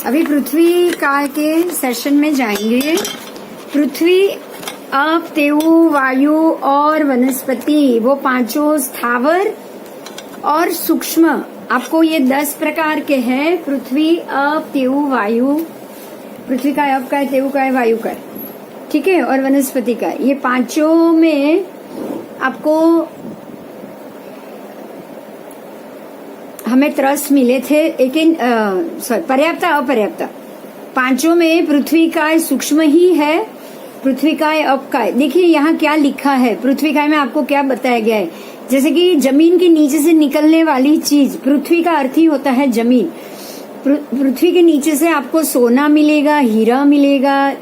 अभी पृथ्वी काल के सेशन में जाएंगे। पृथ्वी, आप, तेऊ, वायु और वनस्पति, वो पांचों स्थावर और सूक्ष्म, आपको ये 10 प्रकार के हैं। पृथ्वी, आप, तेऊ, वायु, पृथ्वी का, आप का, तेऊ का, वायु का, ठीक है, और वनस्पति का। ये पांचों में आपको हमें त्रस मिले थे, लेकिन पर्याप्त अपर्याप्त। पांचों में पृथ्वी का सूक्ष्म ही है, पृथ्वी का अपकाय। देखिए यहाँ क्या लिखा है, पृथ्वी काय में आपको क्या बताया गया है। जैसे कि जमीन के नीचे से निकलने वाली चीज, पृथ्वी का अर्थ ही होता है जमीन। पृथ्वी के नीचे से आपको सोना मिलेगा, हीरा मिलेगा,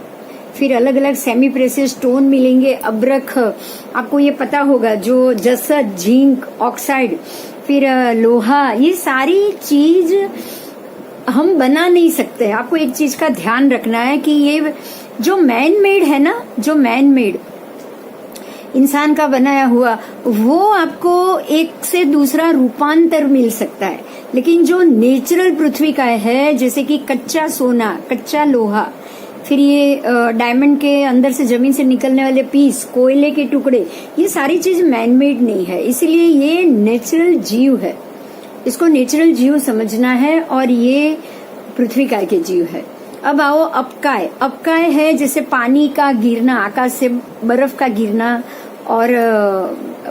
फिर अलग अलग सेमी प्रेशियस स्टोन मिलेंगे, अब्रख, आपको ये पता होगा, जो जसत, जिंक ऑक्साइड, फिर लोहा, ये सारी चीज हम बना नहीं सकते। आपको एक चीज का ध्यान रखना है कि ये जो मैन मेड है ना, जो मैन मेड इंसान का बनाया हुआ, वो आपको एक से दूसरा रूपांतर मिल सकता है, लेकिन जो नेचुरल पृथ्वी का है, जैसे कि कच्चा सोना, कच्चा लोहा, फिर ये डायमंड के अंदर से जमीन से निकलने वाले पीस, कोयले के टुकड़े, ये सारी चीज मैनमेड नहीं है, इसलिए ये नेचुरल जीव है। इसको नेचुरल जीव समझना है, और ये पृथ्वी काय के जीव है। अब आओ अपकाय। अपकाय है जैसे पानी का गिरना, आकाश से बर्फ का गिरना, और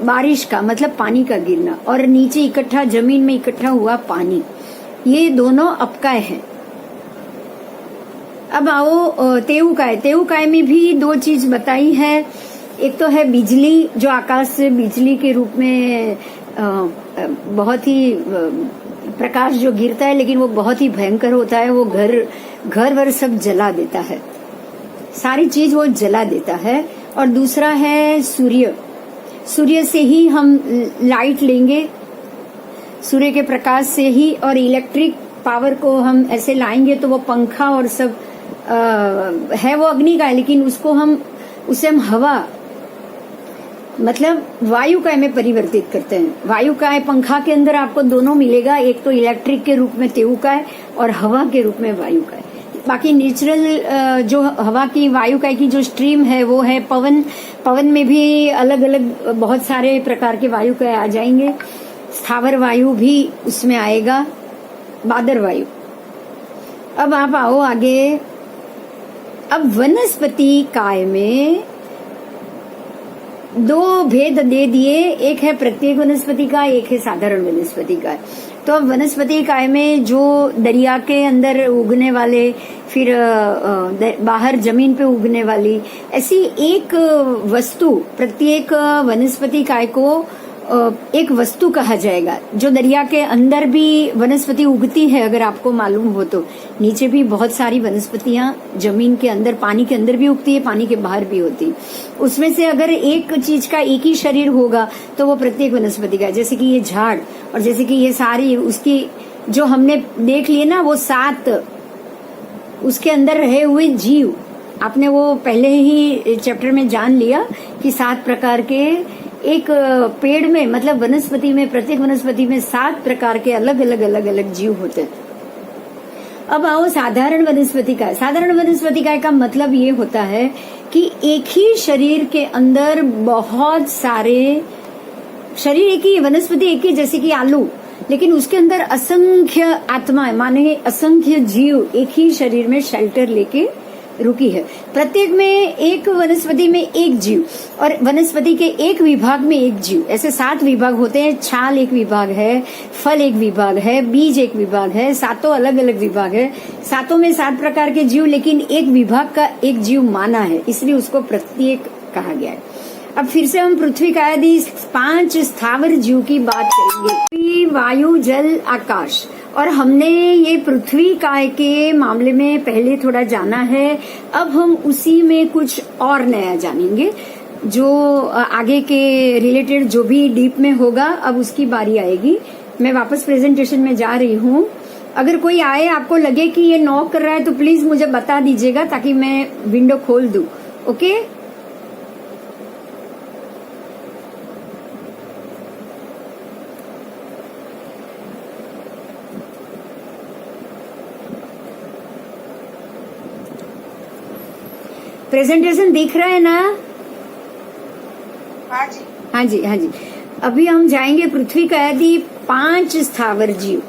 बारिश का मतलब पानी का गिरना, और नीचे इकट्ठा जमीन में इकट्ठा हुआ पानी, ये दोनों अपकाय है। अब आओ तेऊ काय। तेऊ काय में भी 2 चीज बताई है। एक तो है बिजली, जो आकाश से बिजली के रूप में बहुत ही प्रकाश जो गिरता है, लेकिन वो बहुत ही भयंकर होता है, वो घर वर सब जला देता है, सारी चीज वो जला देता है। और दूसरा है सूर्य। सूर्य से ही हम लाइट लेंगे, सूर्य के प्रकाश से ही, और इलेक्ट्रिक पावर को हम ऐसे लाएंगे तो वो पंखा और सब है, वो अग्नि का है, लेकिन उसे हम हवा मतलब वायु काय में परिवर्तित करते हैं। वायु काय पंखा के अंदर आपको दोनों मिलेगा, एक तो इलेक्ट्रिक के रूप में तेऊ काय और हवा के रूप में वायु काय। बाकी नेचुरल जो हवा की, वायु काय की जो स्ट्रीम है वो है पवन। पवन में भी अलग अलग बहुत सारे प्रकार के वायु काय आ जाएंगे। स्थावर वायु भी उसमें आएगा, बादर वायु। अब आप आओ आगे। अब वनस्पति काय में 2 भेद दे दिए, एक है प्रत्येक वनस्पति का, एक है साधारण वनस्पति का। तो अब वनस्पति काय में जो दरिया के अंदर उगने वाले, फिर बाहर जमीन पे उगने वाली, ऐसी एक वस्तु, प्रत्येक वनस्पति काय को एक वस्तु कहा जाएगा। जो दरिया के अंदर भी वनस्पति उगती है, अगर आपको मालूम हो तो, नीचे भी बहुत सारी वनस्पतियां जमीन के अंदर, पानी के अंदर भी उगती है, पानी के बाहर भी होती। उसमें से अगर एक चीज का एक ही शरीर होगा तो वो प्रत्येक वनस्पति का, जैसे कि ये झाड़, और जैसे कि ये सारी उसकी जो हमने देख लिए ना, वो 7 उसके अंदर रहे हुए जीव, आपने वो पहले ही चैप्टर में जान लिया कि 7 प्रकार के एक पेड़ में, मतलब वनस्पति में, प्रत्येक वनस्पति में 7 प्रकार के अलग अलग जीव होते हैं। अब आओ साधारण वनस्पति काय। साधारण वनस्पति काय का मतलब ये होता है कि एक ही शरीर के अंदर बहुत सारे शरीर, एक ही वनस्पति, एक ही, जैसे कि आलू, लेकिन उसके अंदर असंख्य आत्माएं, माने असंख्य जीव एक ही शरीर में शेल्टर लेके रुकी है। प्रत्येक में, एक वनस्पति में एक जीव, और वनस्पति के एक विभाग में एक जीव, ऐसे 7 विभाग होते हैं। छाल एक विभाग है, फल एक विभाग है, बीज एक विभाग है, 7 अलग अलग विभाग है। 7 में 7 प्रकार के जीव, लेकिन एक विभाग का एक जीव माना है, इसलिए उसको प्रत्येक कहा गया है। अब फिर से हम पृथ्वी का आदि 5 स्थावर जीव की बात करेंगे। वायु, जल, आकाश। और हमने ये पृथ्वी काय के मामले में पहले थोड़ा जाना है, अब हम उसी में कुछ और नया जानेंगे, जो आगे के रिलेटेड जो भी डीप में होगा, अब उसकी बारी आएगी। मैं वापस प्रेजेंटेशन में जा रही हूँ। अगर कोई आए, आपको लगे कि ये नॉक कर रहा है, तो प्लीज मुझे बता दीजिएगा ताकि मैं विंडो खोल दूं। ओके, प्रेजेंटेशन दिख रहा है ना? हाँ जी। हाँ जी, हाँ जी। अभी हम जाएंगे पृथ्वी का यदि 5 स्थावर जीव।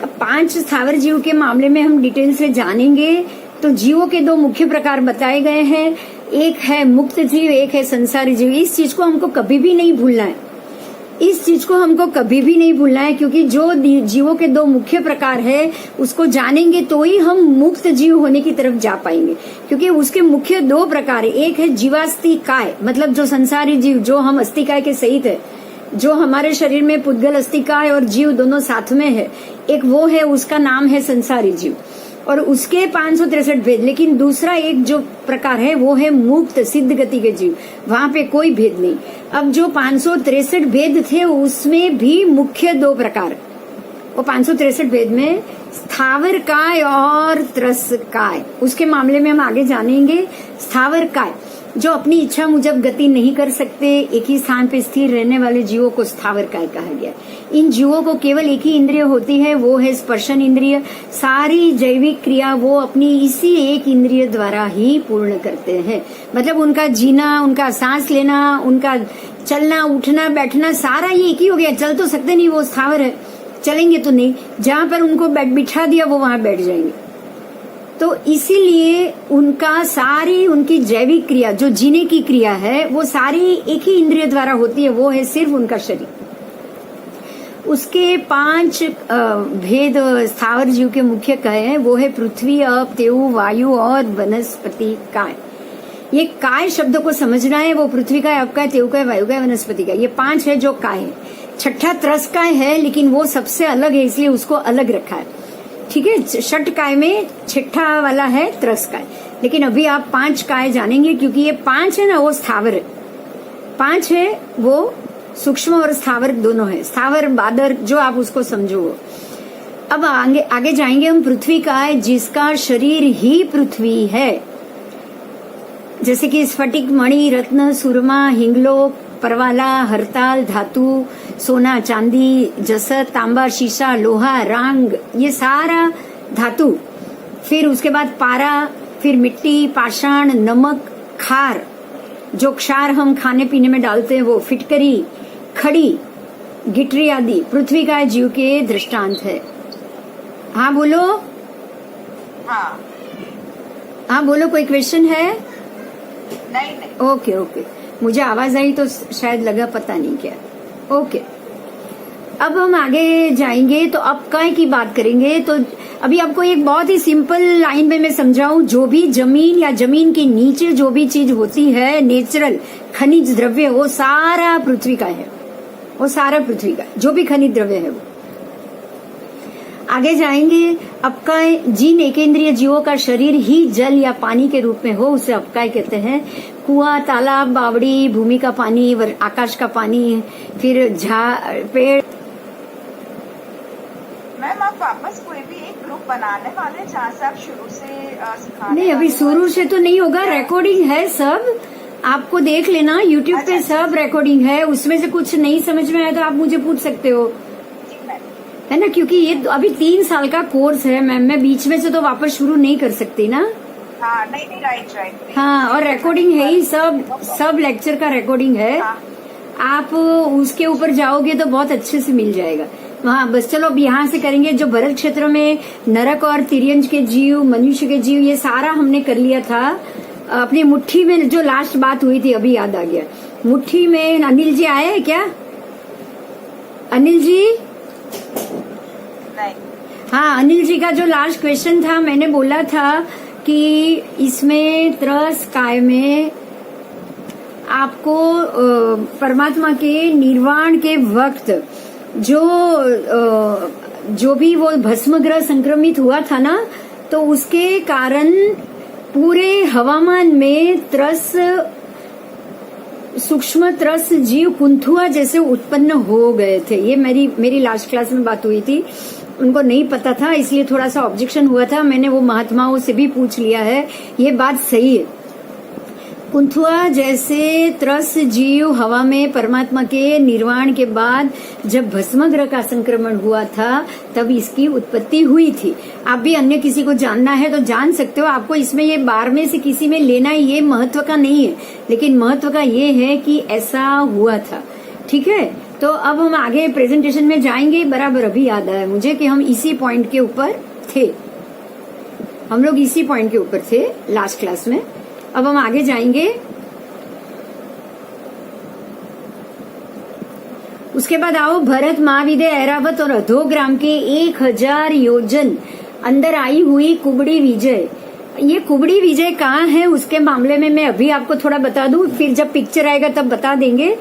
अब 5 स्थावर जीव के मामले में हम डिटेल से जानेंगे। तो जीवों के 2 मुख्य प्रकार बताए गए हैं, एक है मुक्त जीव, एक है संसारी जीव। इस चीज को हमको कभी भी नहीं भूलना है, इस चीज को हमको कभी भी नहीं भूलना है, क्योंकि जो जीवों के 2 मुख्य प्रकार है उसको जानेंगे तो ही हम मुक्त जीव होने की तरफ जा पाएंगे। क्योंकि उसके मुख्य 2 प्रकार है, एक है जीवास्तिकाय, मतलब जो संसारी जीव, जो हम अस्तिकाय के सहित है, जो हमारे शरीर में पुद्गल अस्तिकाय और जीव दोनों साथ में है, एक वो है, उसका नाम है संसारी जीव, और उसके 563 भेद। लेकिन दूसरा एक जो प्रकार है वो है मुक्त सिद्ध गति के जीव, वहां पे कोई भेद नहीं। अब जो 563 भेद थे उसमें भी मुख्य 2 प्रकार, वो 563 भेद में स्थावर काय और त्रस काय, उसके मामले में हम आगे जानेंगे। स्थावर काय जो अपनी इच्छा मुजब गति नहीं कर सकते, एक ही स्थान पे स्थिर रहने वाले जीवों को स्थावर काय कहा गया। इन जीवों को केवल एक ही इंद्रिय होती है, वो है स्पर्शन इंद्रिय। सारी जैविक क्रिया वो अपनी इसी एक इंद्रिय द्वारा ही पूर्ण करते हैं। मतलब उनका जीना, उनका सांस लेना, उनका चलना, उठना, बैठना, सारा ये एक ही हो गया। चल तो सकते नहीं, वो स्थावर है, चलेंगे तो नहीं, जहां पर उनको बिठा दिया वो वहां बैठ जाएंगे। तो इसीलिए उनका सारी उनकी जैविक क्रिया, जो जीने की क्रिया है, वो सारी एक ही इंद्रिय द्वारा होती है, वो है सिर्फ उनका शरीर। उसके 5 भेद स्थावर जीव के मुख्य कहे हैं, वो है पृथ्वी, अप, तेउ, वायु और वनस्पति काय। ये काय शब्द को समझना है, वो पृथ्वी काय, अप काय, तेउ काय, वायु काय, वनस्पति काय, ये 5 है जो काय है। छठा त्रस काय है, लेकिन वो सबसे अलग है, इसलिए उसको अलग रखा है। ठीक है, 6 काय में छठा वाला है त्रस काय, लेकिन अभी आप 5 काय जानेंगे, क्योंकि ये 5 है ना, वो स्थावर है। 5 है वो सूक्ष्म और स्थावर दोनों है, स्थावर बादर जो आप उसको समझो। अब आगे जाएंगे हम पृथ्वी काय, जिसका शरीर ही पृथ्वी है। जैसे कि स्फटिक, मणि, रत्न, सुरमा, हिंगलोक, परवाला, हरताल, धातु, सोना, चांदी, जसत, तांबा, शीशा, लोहा, रांग, ये सारा धातु। फिर उसके बाद पारा, फिर मिट्टी, पाषाण, नमक, खार, जो क्षार हम खाने पीने में डालते हैं वो, फिटकरी, खड़ी, गिटरी आदि पृथ्वी का जीव के दृष्टांत है। हाँ बोलो। हाँ बोलो, कोई क्वेश्चन है? नहीं। ओके ओके, मुझे आवाज आई तो शायद लगा, पता नहीं क्या। ओके, अब हम आगे जाएंगे तो अब काय की बात करेंगे। तो अभी आपको एक बहुत ही सिंपल लाइन में मैं समझाऊं, जो भी जमीन या जमीन के नीचे जो भी चीज होती है, नेचुरल खनिज द्रव्य, वो सारा पृथ्वी का है, वो सारा पृथ्वी का, जो भी खनिज द्रव्य है वो। आगे जाएंगे, अपकाय, जिन एकेंद्रिय जीवों का शरीर ही जल या पानी के रूप में हो उसे अपकाय कहते हैं। कुआं, तालाब, बावड़ी, भूमि का पानी, आकाश का पानी, फिर पेड़। मैम आप वापस कोई भी एक ग्रुप बनाने वाले जहाँ से आप शुरू से सिखाने? नहीं, अभी शुरू से तो नहीं होगा, रिकॉर्डिंग है सब, आपको देख लेना, यूट्यूब पे सब रिकॉर्डिंग है। उसमें से कुछ नहीं समझ में आया तो आप मुझे पूछ सकते हो, है ना, क्योंकि ये अभी 3 साल का कोर्स है मैम, मैं बीच में से तो वापस शुरू नहीं कर सकती ना। हाँ, नहीं, राइट। हाँ, और रिकॉर्डिंग है ही, सब लेक्चर का रिकॉर्डिंग है। हाँ। आप उसके ऊपर जाओगे तो बहुत अच्छे से मिल जाएगा वहाँ। बस चलो अब यहाँ से करेंगे। जो भरत क्षेत्र में नरक और तिर्यंज के जीव, मनुष्य के जीव, ये सारा हमने कर लिया था। अपनी मुट्ठी में जो लास्ट बात हुई थी अभी याद आ गया। मुट्ठी में अनिल जी आए हैं क्या? अनिल जी? नहीं। हाँ, अनिल जी का जो लास्ट क्वेश्चन था, मैंने बोला था कि इसमें त्रस काय में आपको परमात्मा के निर्वाण के वक्त जो भी वो भस्मग्रह संक्रमित हुआ था ना, तो उसके कारण पूरे हवामान में त्रस, सूक्ष्म त्रस जीव कुंथुआ जैसे उत्पन्न हो गए थे। ये मेरी लास्ट क्लास में बात हुई थी, उनको नहीं पता था, इसलिए थोड़ा सा ऑब्जेक्शन हुआ था। मैंने वो महात्माओं से भी पूछ लिया है, ये बात सही है। कुंथुआ जैसे त्रस जीव हवा में परमात्मा के निर्वाण के बाद जब भस्मग्रह का संक्रमण हुआ था तब इसकी उत्पत्ति हुई थी। आप भी अन्य किसी को जानना है तो जान सकते हो। आपको इसमें ये 12 में से किसी में लेना ये महत्व का नहीं है, लेकिन महत्व का ये है कि ऐसा हुआ था। ठीक है, तो अब हम आगे प्रेजेंटेशन में जाएंगे। बराबर अभी याद आया मुझे कि हम इसी पॉइंट के ऊपर थे, हम लोग इसी पॉइंट के ऊपर थे लास्ट क्लास में। अब हम आगे जाएंगे। उसके बाद आओ, भरत महाविदे ऐरावत और अधोग्राम के 1000 योजन अंदर आई हुई कुबड़ी विजय। ये कुबड़ी विजय कहाँ है उसके मामले में मैं अभी आपको थोड़ा बता दूं, फिर जब पिक्चर आएगा तब बता देंगे।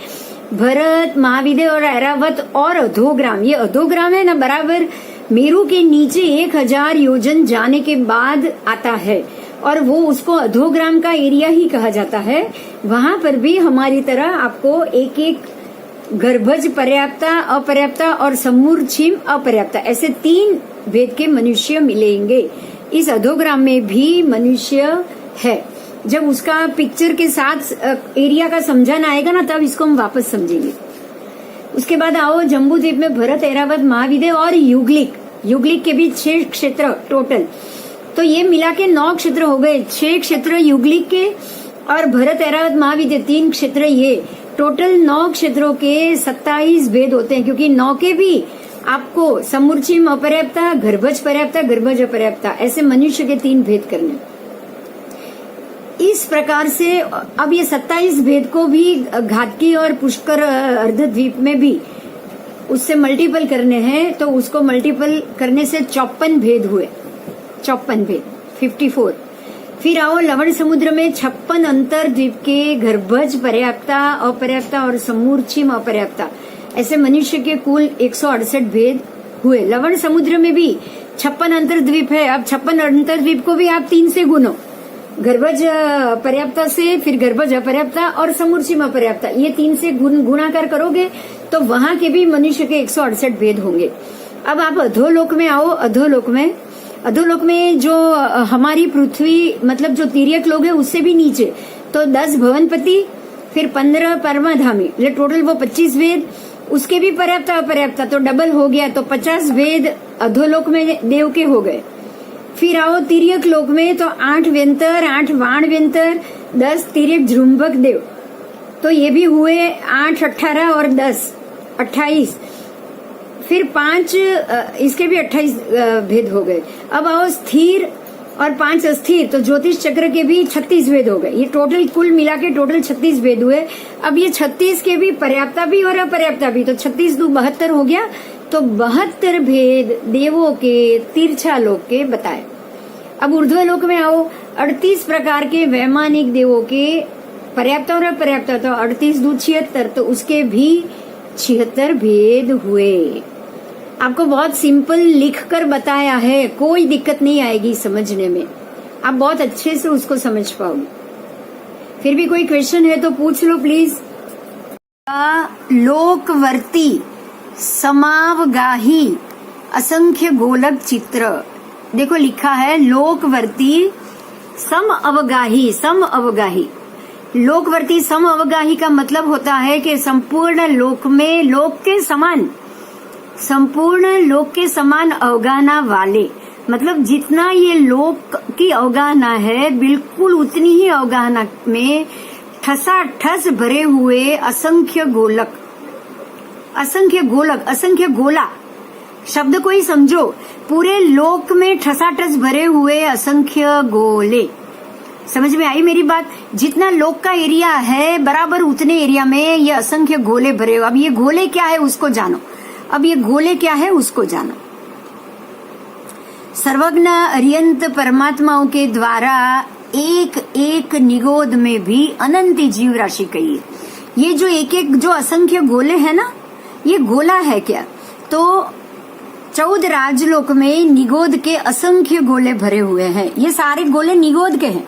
भरत महाविदे और ऐरावत और अधोग्राम, ये अधोग्राम है ना, बराबर मेरू के नीचे 1000 योजन जाने के बाद आता है और वो उसको अधोग्राम का एरिया ही कहा जाता है। वहां पर भी हमारी तरह आपको एक एक गर्भज पर्याप्ता, अपर्याप्ता और समूर्छिम अपर्याप्ता, ऐसे 3 भेद के मनुष्य मिलेंगे। इस अधोग्राम में भी मनुष्य है। जब उसका पिक्चर के साथ एरिया का समझाना आएगा ना तब इसको हम वापस समझेंगे। उसके बाद आओ, जम्बू द्वीप में भरत, ऐरावत, महाविदे और युगलिक, युगलिक के भी 6 क्षेत्र टोटल, तो ये मिला के 9 क्षेत्र हो गए। 6 क्षेत्र युगलिक के और भरत, ऐरावत, महाविदे 3 क्षेत्र, ये टोटल 9 क्षेत्रों के 27 भेद होते हैं, क्योंकि 9 के भी आपको समूर्छिम अपर्याप्ता, गर्भज पर्याप्ता, गर्भज अपर्याप्ता, ऐसे मनुष्य के 3 भेद करने। इस प्रकार से अब ये 27 भेद को भी घातकी और पुष्कर अर्धद्वीप में भी उससे मल्टीपल करने हैं, तो उसको मल्टीपल करने से 54 भेद हुए, 54 भेद, 54। फिर आओ, लवण समुद्र में 56 अंतर द्वीप के गर्भज पर्याप्ता, अपर्याप्ता और समूर्छिम अपर्याप्ता, ऐसे मनुष्य के कुल 168 भेद हुए। लवण समुद्र में भी 56 अंतर द्वीप है। अब 56 अंतर द्वीप को भी आप 3 से गुनो, गर्भज पर्याप्ता से, फिर गर्भज अपर्याप्ता और समूर्छिम अपर्याप्ता, ये 3 से गुणाकार करोगे तो वहां के भी मनुष्य के 168 भेद होंगे। अब आप अधोलोक में आओ। अधोलोक में जो हमारी पृथ्वी मतलब जो तिर्यक लोग हैं उससे भी नीचे, तो 10 भवनपति, फिर 15 परमाधामी, टोटल वो 25 भेद। उसके भी पर्याप्ता अपर्याप्ता तो डबल हो गया, तो 50 भेद अधोलोक में देव के हो गए। फिर आओ तिर्यक लोक में, तो 8 व्यंतर, 8 वाण व्यंतर, 10 तिर्यक झृंभक देव, तो ये भी हुए 8, 18 और 10, 28। फिर 5 इसके भी 28 भेद हो गए। अब आओ स्थिर और 5 अस्थिर, तो ज्योतिष चक्र के भी 36 भेद हो गए। ये टोटल कुल मिला के टोटल 36 भेद हुए। अब ये 36 के भी पर्याप्ता भी और अपर्याप्ता भी, तो 36 2 72 हो गया, तो 72 भेद देवों के तिरछा लोक के बताए। अब ऊर्ध्वलोक में आओ, 38 प्रकार के वैमानिक देवों के पर्याप्ता और अपर्याप्ता, तो 38 2 76, तो उसके भी 76 भेद हुए। आपको बहुत सिंपल लिखकर बताया है, कोई दिक्कत नहीं आएगी समझने में, आप बहुत अच्छे से उसको समझ पाओगे। फिर भी कोई क्वेश्चन है तो पूछ लो प्लीज। लोकवर्ती समावगाही असंख्य गोलक चित्र, देखो लिखा है लोकवर्ती सम अवगाही, सम अवगाही। लोकवर्ती सम अवगाही का मतलब होता है कि संपूर्ण लोक में लोक के समान, संपूर्ण लोक के समान अवगाहना वाले, मतलब जितना ये लोक की अवगाहना है बिल्कुल उतनी ही अवगाहना में ठसाठस भरे हुए असंख्य गोलक, असंख्य गोलक, असंख्य गोला, शब्द को ही समझो, पूरे लोक में ठसाठस भरे हुए असंख्य गोले। समझ में आई मेरी बात? जितना लोक का एरिया है बराबर उतने एरिया में ये असंख्य गोले भरे हुए। अब ये गोले क्या है उसको जानो, अब ये गोले क्या है उसको जानो। सर्वज्ञ अरियंत परमात्माओं के द्वारा एक एक निगोद में भी अनंत जीव राशि कही है। ये जो एक एक जो असंख्य गोले है ना, ये गोला है क्या? तो 14 राजलोक में निगोद के असंख्य गोले भरे हुए हैं। ये सारे गोले निगोद के हैं,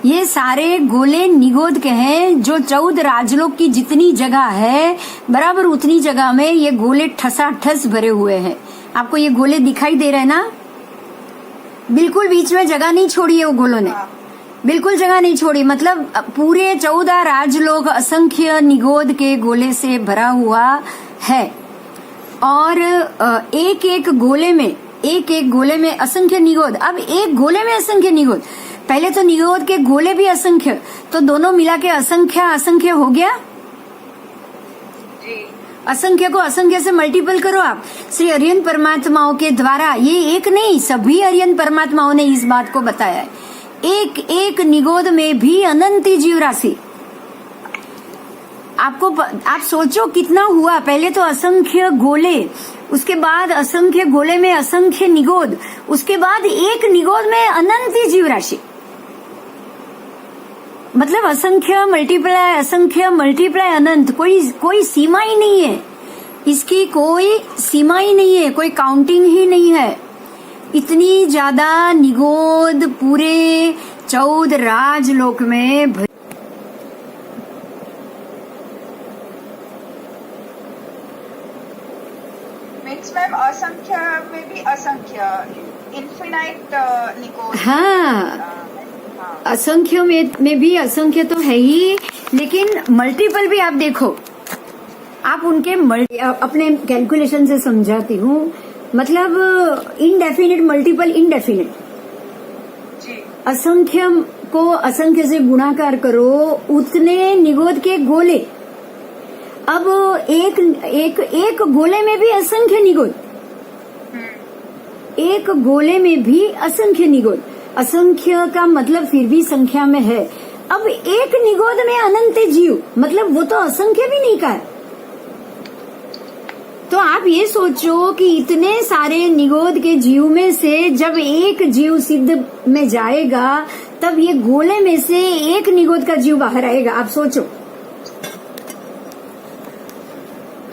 ये सारे गोले निगोद के हैं। जो 14 राजलोक की जितनी जगह है बराबर उतनी जगह में ये गोले ठसाठस भरे हुए हैं। आपको ये गोले दिखाई दे रहे हैं ना? बिल्कुल बीच में जगह नहीं छोड़ी है वो गोलों ने। बिल्कुल जगह नहीं छोड़ी। मतलब पूरे 14 राजलोक असंख्य निगोद के गोले से भरा हुआ है और एक एक गोले में असंख्य निगोद। अब एक गोले में असंख्य निगोद, पहले तो निगोद के गोले भी असंख्य, तो दोनों मिला के असंख्य हो गया। असंख्य को असंख्य से मल्टीपल करो आप। श्री अरिहंत परमात्माओं के द्वारा, ये एक नहीं, सभी अरिहंत परमात्माओं ने इस बात को बताया है। एक एक निगोद में भी अनंत जीव राशि। आप सोचो कितना हुआ। पहले तो असंख्य गोले, उसके बाद असंख्य गोले में असंख्य निगोद, उसके बाद एक निगोद में अनंत जीव राशि। मतलब असंख्य मल्टीप्लाई अनंत, कोई सीमा ही नहीं है इसकी, कोई सीमा ही नहीं है, कोई काउंटिंग ही नहीं है। इतनी ज्यादा निगोद पूरे 14 राजलोक में मीन्स मैम असंख्य में भी असंख्य, इन्फिनाइट निगोद। हाँ, असंख्य में भी असंख्य तो है ही, लेकिन मल्टीपल भी आप देखो। आप उनके अपने कैलकुलेशन से समझाती हूँ। मतलब इनडेफिनिट मल्टीपल इनडेफिनिट, असंख्य को असंख्य से गुणाकार करो, उतने निगोद के गोले। अब एक गोले में भी असंख्य निगोद, एक गोले में भी असंख्य निगोद। असंख्य का मतलब फिर भी संख्या में है। अब एक निगोद में अनंत जीव, मतलब वो तो असंख्य भी नहीं का है। तो आप ये सोचो कि इतने सारे निगोद के जीव में से जब एक जीव सिद्ध में जाएगा, तब ये गोले में से एक निगोद का जीव बाहर आएगा। आप सोचो,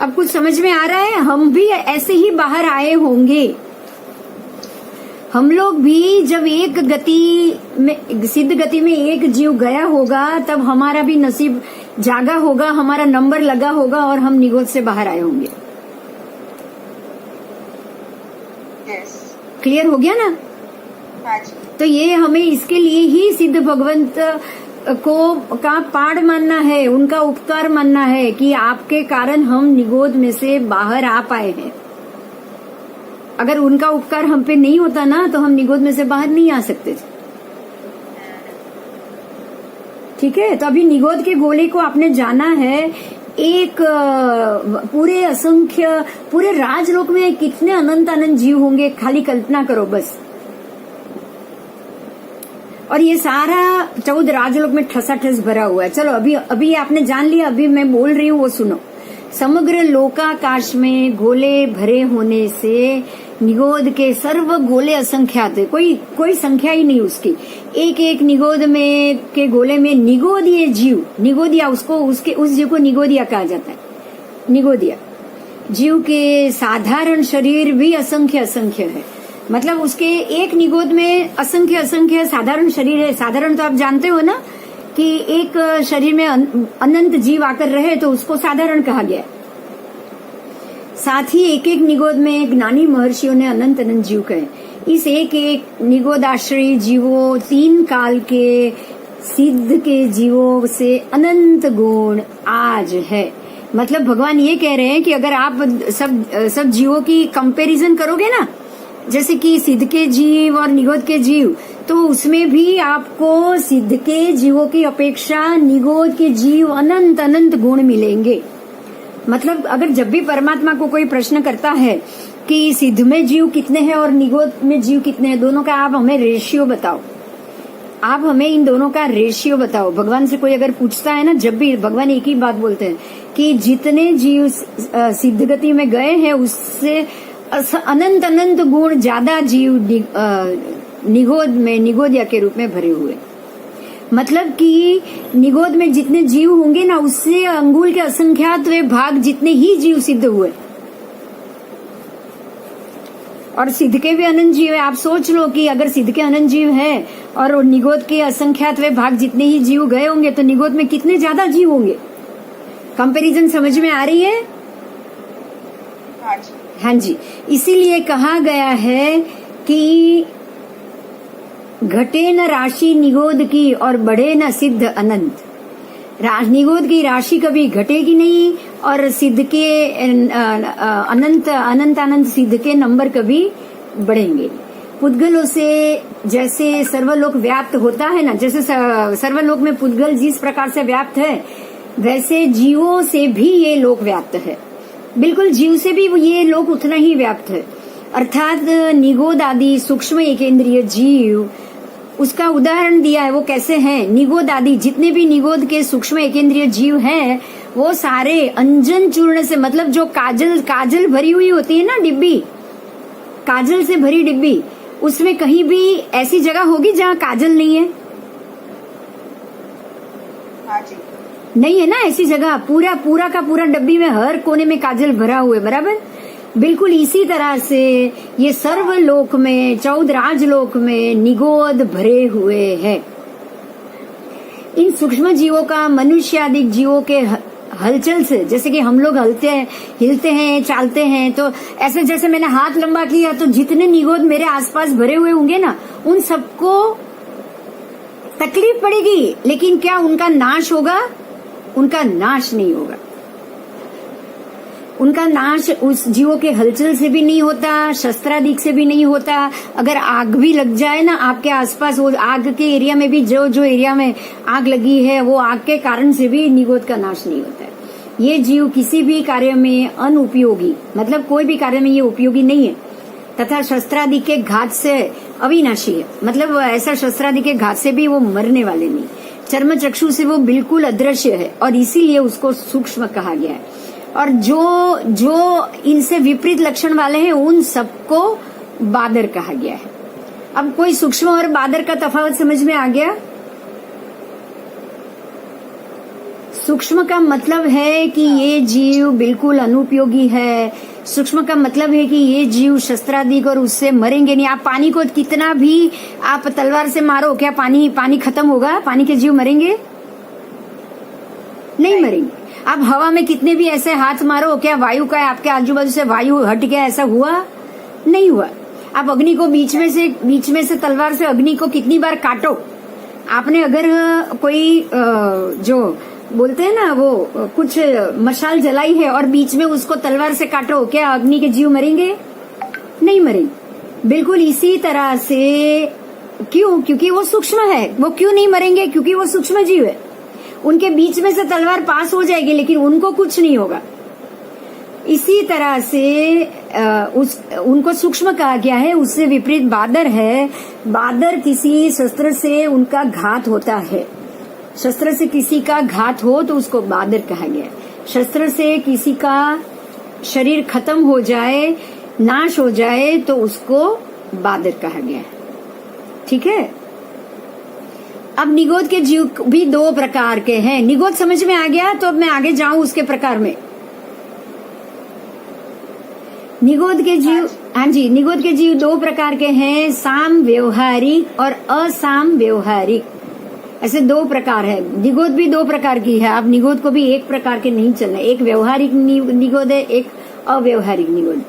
अब कुछ समझ में आ रहा है? हम भी ऐसे ही बाहर आए होंगे। हम लोग भी जब एक गति में, सिद्ध गति में एक जीव गया होगा, तब हमारा भी नसीब जागा होगा, हमारा नंबर लगा होगा और हम निगोद से बाहर आए होंगे। क्लियर हो गया ना? हाँ जी। तो ये हमें इसके लिए ही सिद्ध भगवंत को का पाड़ मानना है, उनका उपकार मानना है कि आपके कारण हम निगोद में से बाहर आ पाए हैं। अगर उनका उपकार हम पे नहीं होता ना, तो हम निगोद में से बाहर नहीं आ सकते थे। ठीक है, तो अभी निगोद के गोले को आपने जाना है। एक पूरे असंख्य, पूरे राजलोक में कितने अनंत जीव होंगे, खाली कल्पना करो बस। और ये सारा 14 राजलोक में ठसाठस भरा हुआ है। चलो अभी आपने जान लिया, अभी मैं बोल रही हूँ वो सुनो। समग्र लोकाकाश में गोले भरे होने से निगोद के सर्व गोले असंख्यात है, कोई संख्या ही नहीं उसकी। एक एक निगोद में के गोले में निगोदीय जीव, निगोदिया उस जीव को निगोदिया कहा जाता है। निगोदिया जीव के साधारण शरीर भी असंख्य है। मतलब उसके एक निगोद में असंख्य साधारण शरीर है। साधारण तो आप जानते हो ना कि एक शरीर में अनंत जीव आकर रहे तो उसको साधारण कहा गया। साथ ही एक एक निगोद में ज्ञानी महर्षियों ने अनंत जीव कहे। इस एक एक निगोदाश्रयी जीवों, 3 काल के सिद्ध के जीवों से अनंत गुण आज है। मतलब भगवान ये कह रहे हैं कि अगर आप सब जीवों की कंपैरिजन करोगे ना, जैसे कि सिद्ध के जीव और निगोद के जीव, तो उसमें भी आपको सिद्ध के जीवों की अपेक्षा निगोद के जीव अनंत गुण मिलेंगे। मतलब अगर जब भी परमात्मा को कोई प्रश्न करता है कि सिद्ध में जीव कितने हैं और निगोद में जीव कितने हैं, दोनों का आप हमें रेशियो बताओ। आप हमें इन दोनों का रेशियो बताओ। भगवान से कोई अगर पूछता है ना, जब भी भगवान एक ही बात बोलते हैं कि जितने जीव सिद्ध गति में गए हैं उससे अनंत गुण ज्यादा जीव निगोद में निगोदिया के रूप में भरे हुए। मतलब कि निगोद में जितने जीव होंगे ना, उससे अंगुल के असंख्यात भाग जितने ही जीव सिद्ध हुए। और सिद्ध के भी अनंत जीव है। आप सोच लो कि अगर सिद्ध के अनंत जीव है और निगोद के असंख्यात भाग जितने ही जीव गए होंगे, तो निगोद में कितने ज्यादा जीव होंगे। कंपैरिजन समझ में आ रही है? हाँ जी। इसीलिए कहा गया है कि घटे न राशि निगोद की और बढ़े न सिद्ध अनंत। निगोद की राशि कभी घटेगी नहीं और सिद्ध के अनंत अनंत अनंत सिद्ध के नंबर कभी बढ़ेंगे। पुद्गलों से जैसे सर्वलोक व्याप्त होता है ना, जैसे सर्वलोक में पुद्गल जिस प्रकार से व्याप्त है, वैसे जीवों से भी ये लोक व्याप्त है। बिल्कुल जीव से भी ये लोक उतना ही व्याप्त है। अर्थात निगोद आदि सूक्ष्म एकेंद्रीय जीव, उसका उदाहरण दिया है। वो कैसे हैं? निगोद आदि जितने भी निगोद के सूक्ष्म एकेंद्रीय जीव हैं, वो सारे अंजन चूर्ण से, मतलब जो काजल भरी हुई होती है ना डिब्बी, काजल से भरी डिब्बी, उसमें कहीं भी ऐसी जगह होगी जहाँ काजल नहीं है? हाँ जी। नहीं है ना ऐसी जगह। पूरा का पूरा डब्बी में हर कोने में काजल भरा हुआ है, बराबर। बिल्कुल इसी तरह से ये सर्वलोक में, 14 राजलोक में निगोद भरे हुए हैं। इन सूक्ष्म जीवों का मनुष्य आदि जीवों के हलचल से, जैसे कि हम लोग हिलते हैं, चालते हैं, तो ऐसे जैसे मैंने हाथ लंबा किया तो जितने निगोद मेरे आसपास भरे हुए होंगे ना, उन सबको तकलीफ पड़ेगी, लेकिन क्या उनका नाश होगा? उनका नाश नहीं होगा। उनका नाश उस जीवों के हलचल से भी नहीं होता, शस्त्रादिक से भी नहीं होता। अगर आग भी लग जाए ना आपके आसपास, वो आग के एरिया में भी, जो एरिया में आग लगी है, वो आग के कारण से भी निगोद का नाश नहीं होता है। ये जीव किसी भी कार्य में अनुपयोगी, मतलब कोई भी कार्य में ये उपयोगी नहीं है, तथा शस्त्रादि के घात से अविनाशी है। मतलब ऐसा शस्त्रादि के घात से भी वो मरने वाले नहीं। चर्म चक्षु से वो बिल्कुल अदृश्य है और इसीलिए उसको सूक्ष्म कहा गया है। और जो इनसे विपरीत लक्षण वाले हैं, उन सबको बादर कहा गया है। अब कोई सूक्ष्म और बादर का तफावत समझ में आ गया? सूक्ष्म का मतलब है कि ये जीव बिल्कुल अनुपयोगी है। सूक्ष्म का मतलब है कि ये जीव शस्त्रादिक और उससे मरेंगे नहीं। आप पानी को कितना भी आप तलवार से मारो, क्या पानी खत्म होगा? पानी के जीव मरेंगे? नहीं मरेंगे। आप हवा में कितने भी ऐसे हाथ मारो, क्या वायु का आपके आजू बाजू से वायु हट गया, ऐसा हुआ? नहीं हुआ। आप अग्नि को बीच में से तलवार से अग्नि को कितनी बार काटो। आपने अगर कोई जो बोलते हैं ना, वो कुछ मशाल जलाई है और बीच में उसको तलवार से काटो, क्या अग्नि के जीव मरेंगे? नहीं मरेंगे। बिल्कुल इसी तरह से क्यों? क्योंकि वो सूक्ष्म है। वो क्यों नहीं मरेंगे? क्योंकि वो सूक्ष्म जीव है। उनके बीच में से तलवार पास हो जाएगी, लेकिन उनको कुछ नहीं होगा। इसी तरह से उनको सूक्ष्म कहा गया है। उससे विपरीत बादर है। बादर किसी शस्त्र से उनका घात होता है। शस्त्र से किसी का घात हो तो उसको बादर कहा गया है। शस्त्र से किसी का शरीर खत्म हो जाए, नाश हो जाए, तो उसको बादर कहा गया है। ठीक है। अब निगोद के जीव भी 2 प्रकार के हैं। निगोद समझ में आ गया? तो अब मैं आगे जाऊं उसके प्रकार में। निगोद के जीव, हाँ जी, निगोद के जीव 2 प्रकार के हैं, साम व्यवहारिक और असाम व्यवहारिक। ऐसे 2 प्रकार है। निगोद भी 2 प्रकार की है। आप निगोद को भी एक प्रकार के नहीं चलना। एक व्यवहारिक निगोद है, एक अव्यवहारिक निगोद।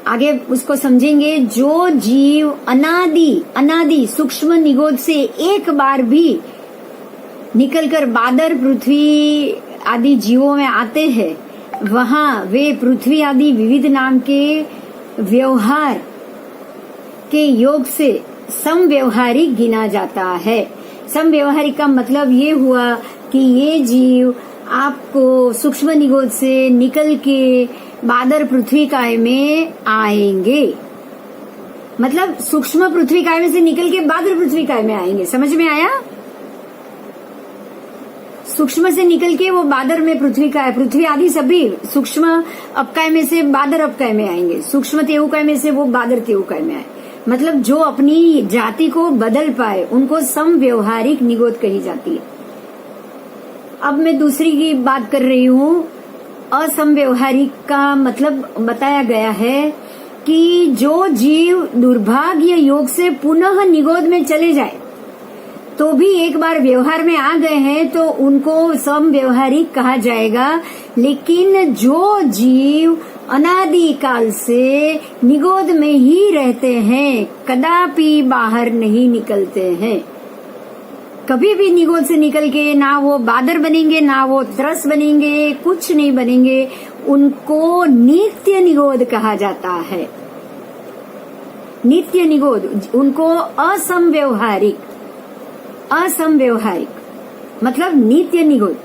आगे उसको समझेंगे। जो जीव अनादि सूक्ष्म निगोद से एक बार भी निकलकर बादर, पृथ्वी आदि जीवों में आते हैं, वहां वे पृथ्वी आदि विविध नाम के व्यवहार के योग से समव्यवहारिक गिना जाता है। समव्यवहारिक का मतलब ये हुआ कि ये जीव आपको सूक्ष्म निगोद से निकल के बादर पृथ्वी काय में आएंगे। मतलब सूक्ष्म पृथ्वी काय में से निकल के बादर पृथ्वी काय में आएंगे। समझ में आया? सूक्ष्म से निकल के वो बादर में पृथ्वी आदि सभी सूक्ष्म अपकाय में से बादर अपकाय में आएंगे। सूक्ष्म तेऊकाय में से वो बादर तेऊकाय में आए। मतलब जो अपनी जाति को बदल पाए, उनको समव्यवहारिक निगोद कही जाती है। अब मैं दूसरी की बात कर रही हूँ। असमव्यवहारिक का मतलब बताया गया है कि जो जीव दुर्भाग्य योग से पुनः निगोद में चले जाए, तो भी एक बार व्यवहार में आ गए हैं तो उनको समव्यवहारिक कहा जाएगा। लेकिन जो जीव अनादि काल से निगोद में ही रहते हैं, कदापि बाहर नहीं निकलते हैं, कभी भी निगोद से निकल के ना वो बादर बनेंगे, ना वो त्रस बनेंगे, कुछ नहीं बनेंगे, उनको नित्य निगोद कहा जाता है। नित्य निगोद, उनको असमव्यवहारिक, असमव्यवहारिक मतलब नित्य निगोद।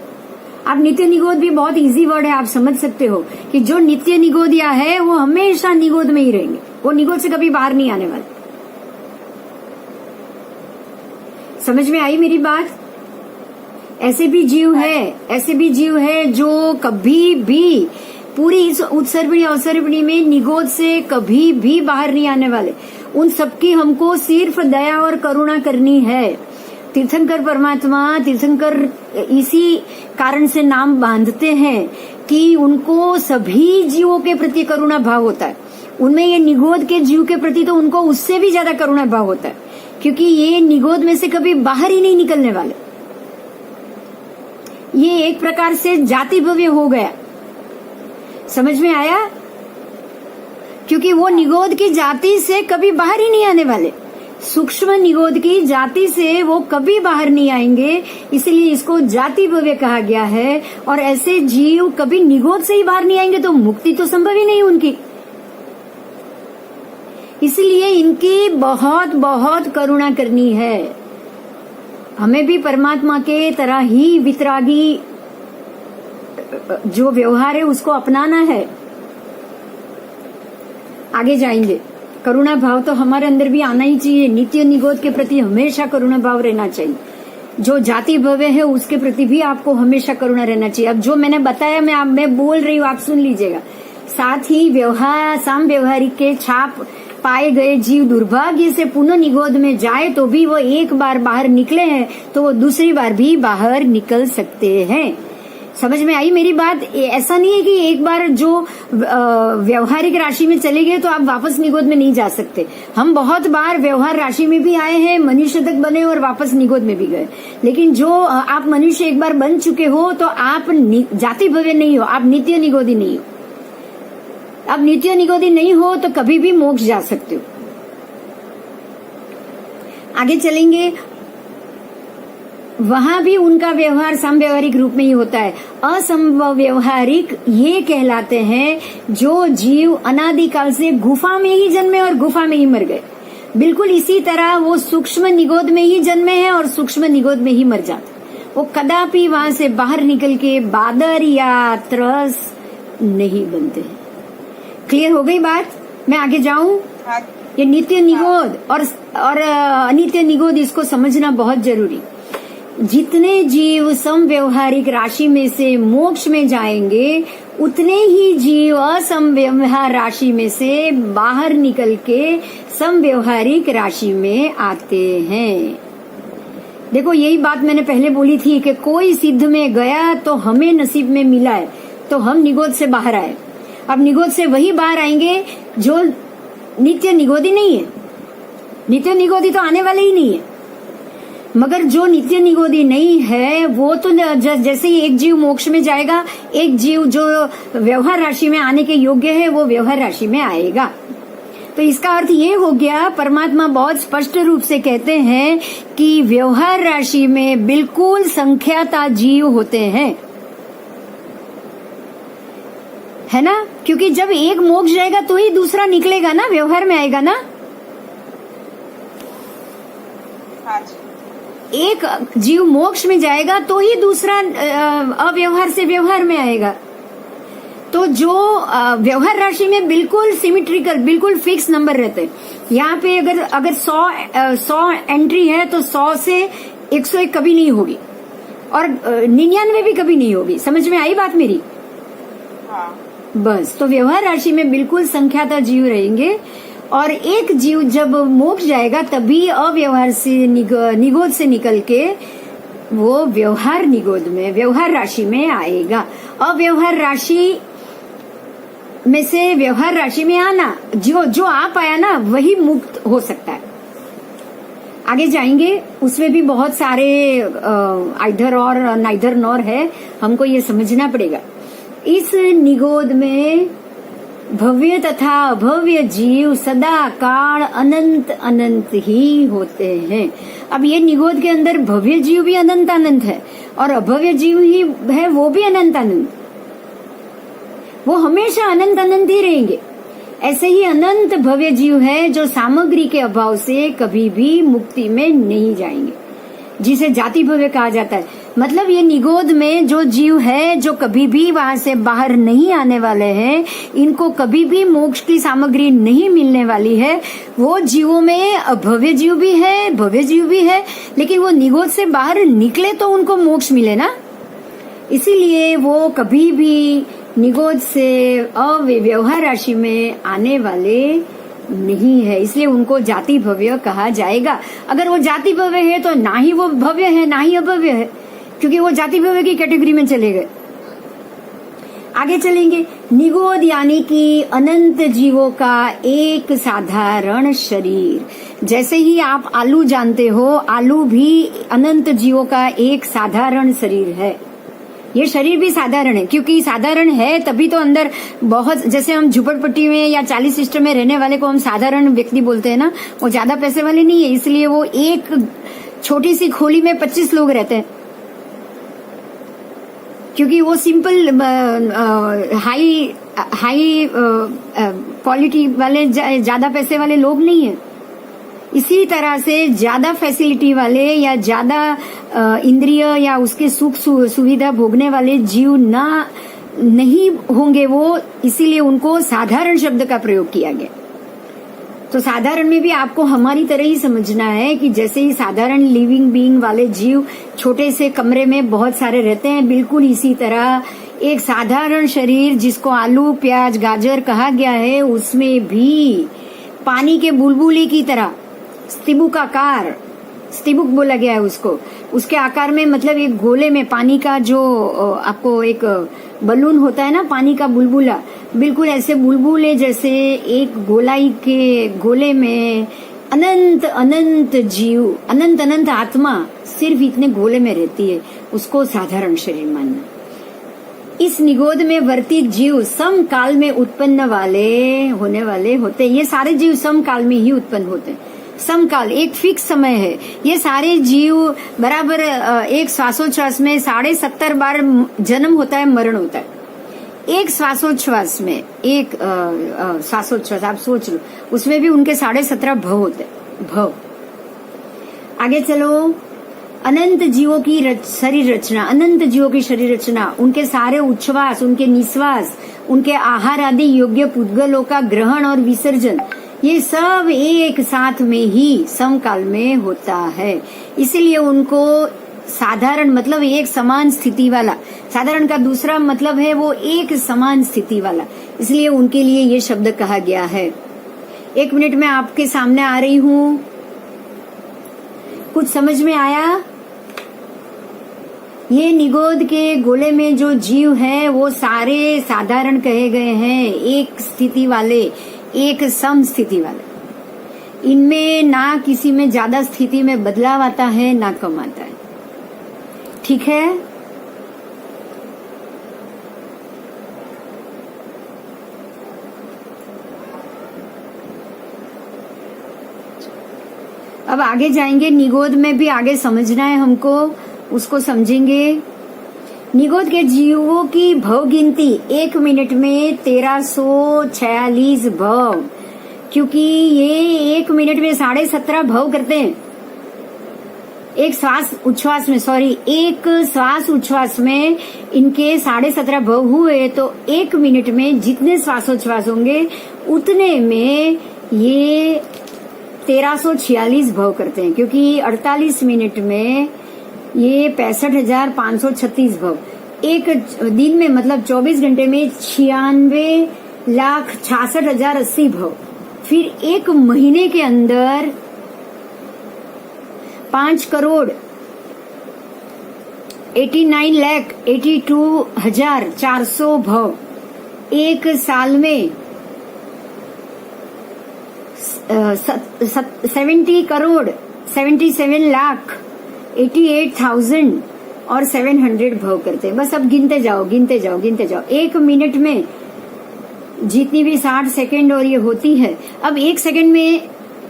अब नित्य निगोद भी बहुत इजी वर्ड है, आप समझ सकते हो कि जो नित्य निगोदिया है वो हमेशा निगोद में ही रहेंगे, वो निगोद से कभी बाहर नहीं आने वाले। समझ में आई मेरी बात? ऐसे भी जीव है, ऐसे भी जीव है जो कभी भी पूरी इस उत्सर्पिणी अवसर्पिणी में निगोद से कभी भी बाहर नहीं आने वाले। उन सबकी हमको सिर्फ दया और करुणा करनी है। तीर्थंकर परमात्मा, तीर्थंकर इसी कारण से नाम बांधते हैं कि उनको सभी जीवों के प्रति करुणा भाव होता है। उनमें ये निगोद के जीव के प्रति तो उनको उससे भी ज्यादा करुणा भाव होता है, क्योंकि ये निगोद में से कभी बाहर ही नहीं निकलने वाले। ये एक प्रकार से जाति भव्य हो गया। समझ में आया? क्योंकि वो निगोद की जाति से कभी बाहर ही नहीं आने वाले। सूक्ष्म निगोद की जाति से वो कभी बाहर नहीं आएंगे, इसलिए इसको जाति भव्य कहा गया है। और ऐसे जीव कभी निगोद से ही बाहर नहीं आएंगे तो मुक्ति तो संभव ही नहीं उनकी। इसलिए इनकी बहुत बहुत करुणा करनी है। हमें भी परमात्मा के तरह ही वितरागी जो व्यवहार है उसको अपनाना है। आगे जाएंगे। करुणा भाव तो हमारे अंदर भी आना ही चाहिए। नित्य निगोद के प्रति हमेशा करुणा भाव रहना चाहिए। जो जाति भव्य है उसके प्रति भी आपको हमेशा करुणा रहना चाहिए। अब जो मैंने बताया मैं बोल रही हूँ, आप सुन लीजिएगा। साथ ही व्यवहार साम व्यवहारिक के छाप पाए गए जीव दुर्भाग्य से पुनः निगोद में जाए तो भी वो एक बार बाहर निकले हैं तो वो दूसरी बार भी बाहर निकल सकते हैं। समझ में आई मेरी बात? ऐसा नहीं है कि एक बार जो व्यवहारिक राशि में चले गए तो आप वापस निगोद में नहीं जा सकते। हम बहुत बार व्यवहार राशि में भी आए हैं, मनुष्य तक बने और वापस निगोद में भी गए। लेकिन जो आप मनुष्य एक बार बन चुके हो तो आप जाति भव्य नहीं हो, आप नित्य निगोदी नहीं हो। आप नित्य निगोदी नहीं हो तो कभी भी मोक्ष जा सकते हो। आगे चलेंगे। वहां भी उनका व्यवहार समव्यवहारिक रूप में ही होता है। असमव्यवहारिक ये कहलाते हैं जो जीव अनादिकाल से गुफा में ही जन्मे और गुफा में ही मर गए। बिल्कुल इसी तरह वो सूक्ष्म निगोद में ही जन्मे हैं और सूक्ष्म निगोद में ही मर जाते। वो कदापि वहां से बाहर निकल के बादर या त्रस नहीं बनते हैं। क्लियर हो गई बात? मैं आगे जाऊं? ये नित्य निगोद और अनित्य निगोद, इसको समझना बहुत जरूरी। जितने जीव समव्यवहारिक राशि में से मोक्ष में जाएंगे उतने ही जीव असमव्यवहार राशि में से बाहर निकल के समव्यवहारिक राशि में आते हैं। देखो यही बात मैंने पहले बोली थी कि कोई सिद्ध में गया तो हमें नसीब में मिला है तो हम निगोद से बाहर आए। अब निगोद से वही बाहर आएंगे जो नित्य निगोदी नहीं है। नित्य निगोदी तो आने वाले ही नहीं है। मगर जो नित्य निगोदी नहीं है वो तो जैसे ही एक जीव मोक्ष में जाएगा, एक जीव जो व्यवहार राशि में आने के योग्य है वो व्यवहार राशि में आएगा। तो इसका अर्थ ये हो गया, परमात्मा बहुत स्पष्ट रूप से कहते हैं कि व्यवहार राशि में बिल्कुल संख्याता जीव होते हैं, है ना? क्योंकि जब एक मोक्ष जाएगा तो ही दूसरा निकलेगा ना, व्यवहार में आएगा ना। हाँ जी। एक जीव मोक्ष में जाएगा तो ही दूसरा अव्यवहार से व्यवहार में आएगा। तो जो व्यवहार राशि में बिल्कुल सिमेट्रिकल, बिल्कुल फिक्स नंबर रहते हैं। यहाँ पे अगर 100 एंट्री है तो 100 से 101 कभी नहीं होगी और 99 भी कभी नहीं होगी। समझ में आई बात मेरी? हाँ। बस, तो व्यवहार राशि में बिल्कुल संख्याता जीव रहेंगे और एक जीव जब मोक्ष जाएगा तभी अव्यवहार से निगोद से निकल के वो व्यवहार निगोद में, व्यवहार राशि में आएगा। अव्यवहार राशि में से व्यवहार राशि में आना, जो आ पाया ना वही मुक्त हो सकता है। आगे जाएंगे, उसमें भी बहुत सारे आइदर और नाइदर नॉर है, हमको ये समझना पड़ेगा। इस निगोद में भव्य तथा अभव्य जीव सदा काल अनंत अनंत ही होते हैं। अब ये निगोद के अंदर भव्य जीव भी अनंत अनंत है और अभव्य जीव ही है, वो भी अनंत अनंत, वो हमेशा अनंत अनंत ही रहेंगे। ऐसे ही अनंत भव्य जीव है जो सामग्री के अभाव से कभी भी मुक्ति में नहीं जाएंगे, जिसे जाति भव्य कहा जाता है। मतलब ये निगोद में जो जीव है जो कभी भी वहां से बाहर नहीं आने वाले हैं, इनको कभी भी मोक्ष की सामग्री नहीं मिलने वाली है। वो जीवों में अभव्य जीव भी है, भव्य जीव भी है, लेकिन वो निगोद से बाहर निकले तो उनको मोक्ष मिले ना, इसीलिए वो कभी भी निगोद से अव्यवहार राशि में आने वाले नहीं है, इसलिए उनको जाति भव्य कहा जाएगा। अगर वो जाति भव्य है तो ना ही वो भव्य है ना ही अभव्य है, क्योंकि वो जाति भव्य की कैटेगरी में चले गए। आगे चलेंगे। निगोद यानी कि अनंत जीवों का एक साधारण शरीर। जैसे ही आप आलू जानते हो, आलू भी अनंत जीवों का एक साधारण शरीर है। ये शरीर भी साधारण है, क्योंकि साधारण है तभी तो अंदर बहुत, जैसे हम झुपड़पट्टी में या 40 सिस्टम में रहने वाले को हम साधारण व्यक्ति बोलते हैं ना, वो ज्यादा पैसे वाले नहीं है, इसलिए वो एक छोटी सी खोली में 25 लोग रहते हैं, क्योंकि वो सिंपल हाई क्वालिटी वाले ज्यादा पैसे वाले लोग नहीं है। इसी तरह से ज्यादा फैसिलिटी वाले या ज्यादा इंद्रिय या उसके सुख सुविधा भोगने वाले जीव नहीं होंगे वो, इसीलिए उनको साधारण शब्द का प्रयोग किया गया। तो साधारण में भी आपको हमारी तरह ही समझना है कि जैसे ही साधारण लिविंग बीइंग वाले जीव छोटे से कमरे में बहुत सारे रहते हैं, बिल्कुल इसी तरह एक साधारण शरीर जिसको आलू प्याज गाजर कहा गया है, उसमें भी पानी के बुलबुले की तरह स्तिबुक आकार, स्तिबुक बोला गया है उसको, उसके आकार में, मतलब एक गोले में पानी का जो आपको एक बलून होता है ना, पानी का बुलबुला, बिल्कुल ऐसे बुलबुले जैसे एक गोलाई के गोले में अनंत अनंत जीव, अनंत अनंत आत्मा सिर्फ इतने गोले में रहती है, उसको साधारण शरीर मानना। इस निगोद में वर्तित जीव समकाल में उत्पन्न होने वाले होते हैं। ये सारे जीव समकाल में ही उत्पन्न होते हैं। समकाल एक फिक्स समय है। ये सारे जीव बराबर एक श्वासोच्छ्वास में 70.5 बार जन्म होता है, मरण होता है। एक श्वासोच्छ्वास में, एक श्वासोच्छ्वास आप सोच लो, उसमें भी उनके 17.5 भव होते हैं, भव। आगे चलो। अनंत जीवों की शरीर रचना, अनंत जीवों की शरीर रचना, उनके सारे उच्छ्वास, उनके निश्वास, उनके आहार आदि योग्य पुद्गलों का ग्रहण और विसर्जन, ये सब एक साथ में ही समकाल में होता है। इसीलिए उनको साधारण मतलब एक समान स्थिति वाला, साधारण का दूसरा मतलब है वो एक समान स्थिति वाला, इसलिए उनके लिए ये शब्द कहा गया है। 1 मिनट में आपके सामने आ रही हूँ, कुछ समझ में आया? ये निगोद के गोले में जो जीव है वो सारे साधारण कहे गए हैं, एक स्थिति वाले, एक सम स्थिति वाले। इनमें ना किसी में ज्यादा स्थिति में बदलाव आता है ना कम आता है। ठीक है? अब आगे जाएंगे। निगोद में भी आगे समझना है हमको, उसको समझेंगे। निगोद के जीवों की भव गिनती 1 मिनट में 1346 भव, क्योंकि ये 1 मिनट में 17.5 भव करते हैं। एक श्वास उच्छ्वास में इनके 17.5 भव हुए, तो 1 मिनट में जितने श्वासोच्छ्वास होंगे उतने में ये 1346 भव करते हैं, क्योंकि 48 मिनट में ये 65,536 भव। एक दिन में मतलब 24 घंटे में 96,66,080 भव। फिर 1 महीने के अंदर 5,89,82,400 भव। 1 साल में 70,70,70,000,000 77,88,000 और 700 भव करते हैं। बस अब गिनते जाओ गिनते जाओ गिनते जाओ। 1 मिनट में जितनी भी 60 सेकंड और ये होती है, अब 1 सेकंड में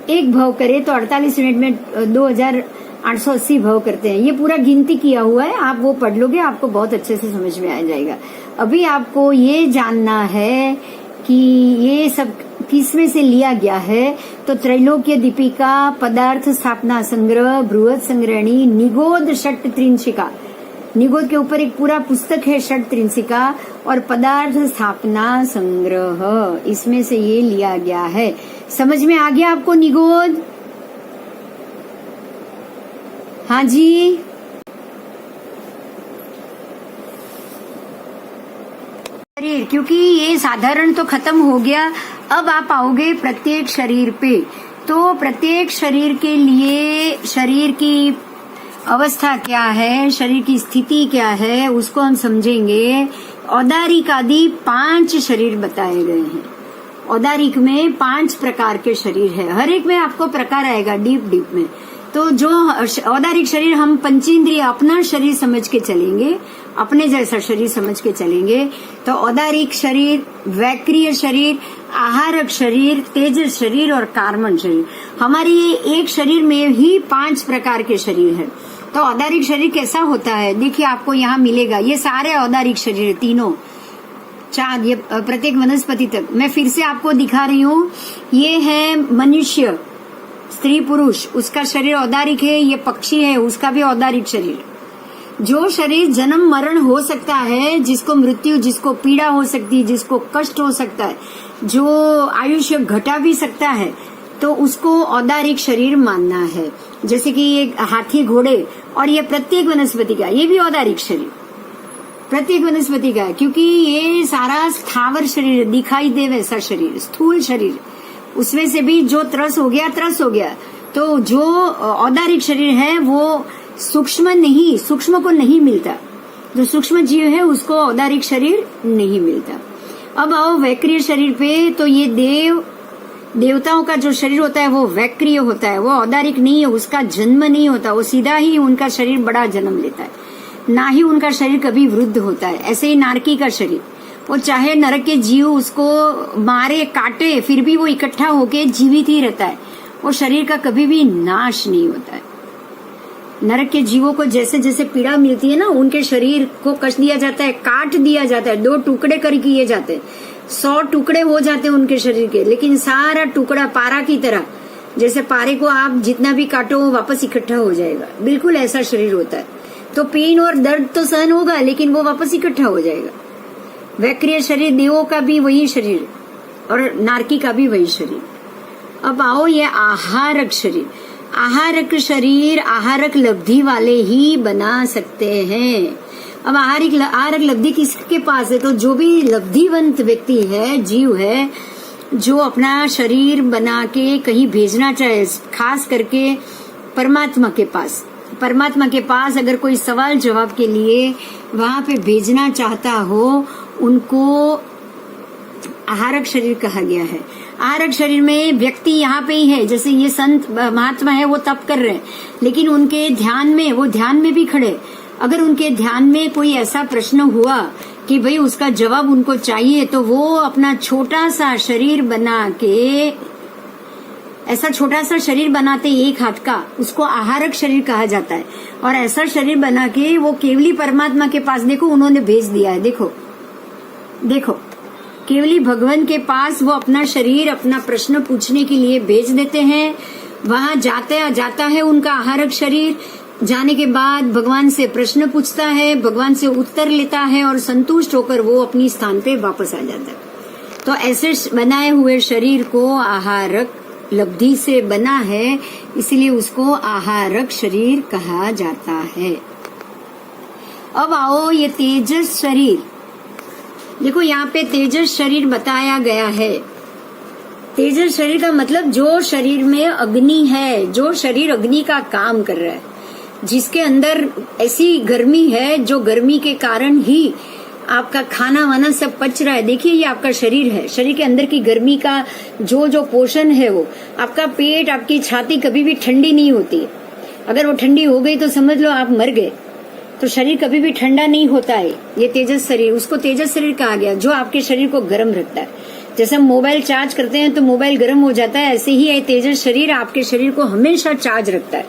1 भव करे तो 48 मिनट में 2880 भव करते हैं। ये पूरा गिनती किया हुआ है, आप वो पढ़ लोगे, आपको बहुत अच्छे से समझ में आ जाएगा। अभी आपको ये जानना है कि ये सब किसमें से लिया गया है, तो त्रैलोक्य दीपिका, पदार्थ स्थापना संग्रह, बृहद संग्रहणी, निगोद षट त्रिंशिका, निगोद के ऊपर एक पूरा पुस्तक है षट त्रिंशिका, और पदार्थ स्थापना संग्रह, इसमें से ये लिया गया है। समझ में आ गया आपको निगोद? हाँ जी, शरीर, क्योंकि ये साधारण तो खत्म हो गया, अब आप आओगे प्रत्येक शरीर पे। तो प्रत्येक शरीर के लिए शरीर की अवस्था क्या है, शरीर की स्थिति क्या है, उसको हम समझेंगे। औदारिक आदि 5 शरीर बताए गए हैं। औदारिक में 5 प्रकार के शरीर है, हर एक में आपको प्रकार आएगा डीप डीप में। तो जो औदारिक शरीर, हम पंचेंद्रिय अपना शरीर समझ के चलेंगे, अपने जैसा शरीर समझ के चलेंगे। तो औदारिक शरीर, वैक्रिय शरीर, आहारक शरीर, तेजस शरीर और कार्मण शरीर, हमारे ये एक शरीर में ही 5 प्रकार के शरीर है। तो औदारिक शरीर कैसा होता है, देखिए आपको यहाँ मिलेगा, ये सारे औदारिक शरीर तीनों, चार, ये प्रत्येक वनस्पति तक। मैं फिर से आपको दिखा रही हूँ, ये है मनुष्य, स्त्री पुरुष, उसका शरीर औदारिक है। ये पक्षी है, उसका भी औदारिक शरीर। जो शरीर जन्म मरण हो सकता है, जिसको मृत्यु, जिसको पीड़ा हो सकती है, जिसको कष्ट हो सकता है, जो आयुष्य घटा भी सकता है, तो उसको औदारिक शरीर मानना है। जैसे कि ये हाथी, घोड़े, और ये प्रत्येक वनस्पति का, ये भी औदारिक शरीर प्रत्येक वनस्पति का है, क्योंकि ये सारा स्थावर शरीर दिखाई दे वैसा शरीर, स्थूल शरीर, उसमें से भी जो त्रस हो गया त्रस हो गया। तो जो औदारिक शरीर है वो सूक्ष्म नहीं, सूक्ष्म को नहीं मिलता, जो सूक्ष्म जीव है उसको औदारिक शरीर नहीं मिलता। अब आओ वैक्रिय शरीर पे, तो ये देवताओं का जो शरीर होता है वो वैक्रिय होता है, वो औदारिक नहीं है, उसका जन्म नहीं होता, वो सीधा ही उनका शरीर बड़ा जन्म लेता है, ना ही उनका शरीर कभी वृद्ध होता है। ऐसे ही नारकी का शरीर, वो चाहे नरक के जीव उसको मारे काटे, फिर भी वो इकट्ठा होके जीवित ही रहता है, वो शरीर का कभी भी नाश नहीं होता है। नरक के जीवों को जैसे जैसे पीड़ा मिलती है ना, उनके शरीर को कस दिया जाता है, काट दिया जाता है, 2 टुकड़े कर किए जाते हैं, 100 टुकड़े हो जाते हैं उनके शरीर के, लेकिन सारा टुकड़ा पारा की तरह, जैसे पारे को आप जितना भी काटो वो वापस इकट्ठा हो जाएगा, बिल्कुल ऐसा शरीर होता है। तो पेन और दर्द तो सहन होगा, लेकिन वो वापस इकट्ठा हो जाएगा। वैक्रिय शरीर, देवों का भी वही शरीर और नारकी का भी वही शरीर। अब आओ ये आहारक शरीर। आहारक आहारक लब्धि वाले ही बना सकते हैं। अब आहारक लब्धि किसके पास है, तो जो भी लब्धिवंत व्यक्ति है, जीव है, जो अपना शरीर बना के कहीं भेजना चाहे, खास करके परमात्मा के पास अगर कोई सवाल जवाब के लिए वहां पे भेजना चाहता हो, उनको आहारक शरीर कहा गया है। आहारक शरीर में व्यक्ति यहाँ पे ही है, जैसे ये संत महात्मा है, वो तप कर रहे हैं, लेकिन उनके ध्यान में, वो ध्यान में भी खड़े, अगर उनके ध्यान में कोई ऐसा प्रश्न हुआ कि भाई उसका जवाब उनको चाहिए, तो वो अपना छोटा सा शरीर बना के, ऐसा छोटा सा शरीर बनाते एक हाथ का, उसको आहारक शरीर कहा जाता है। और ऐसा शरीर बना के वो केवली परमात्मा के पास, देखो उन्होंने भेज दिया है, देखो केवली भगवान के पास वो अपना शरीर, अपना प्रश्न पूछने के लिए भेज देते हैं। वहां जाता है उनका आहारक शरीर, जाने के बाद भगवान से प्रश्न पूछता है, भगवान से उत्तर लेता है और संतुष्ट होकर वो अपनी स्थान पे वापस आ जाता है। तो ऐसे बनाए हुए शरीर को आहारक लब्धि से बना है, इसलिए उसको आहारक शरीर कहा जाता है। अब आओ ये तेजस शरीर। देखो यहाँ पे तेजस शरीर बताया गया है। तेजस शरीर का मतलब जो शरीर में अग्नि है, जो शरीर अग्नि का काम कर रहा है, जिसके अंदर ऐसी गर्मी है जो गर्मी के कारण ही आपका खाना वाना सब पच रहा है। देखिए ये आपका शरीर है, शरीर के अंदर की गर्मी का जो पोषण है वो आपका पेट, आपकी छाती कभी भी ठंडी नहीं होती। अगर वो ठंडी हो गई तो समझ लो आप मर गए। तो शरीर कभी भी ठंडा नहीं होता है। ये तेजस शरीर, उसको तेजस शरीर कहा गया, जो आपके शरीर को गर्म रखता है। जैसे हम मोबाइल चार्ज करते हैं तो मोबाइल गर्म हो जाता है, ऐसे ही ये तेजस शरीर आपके शरीर को हमेशा चार्ज रखता है।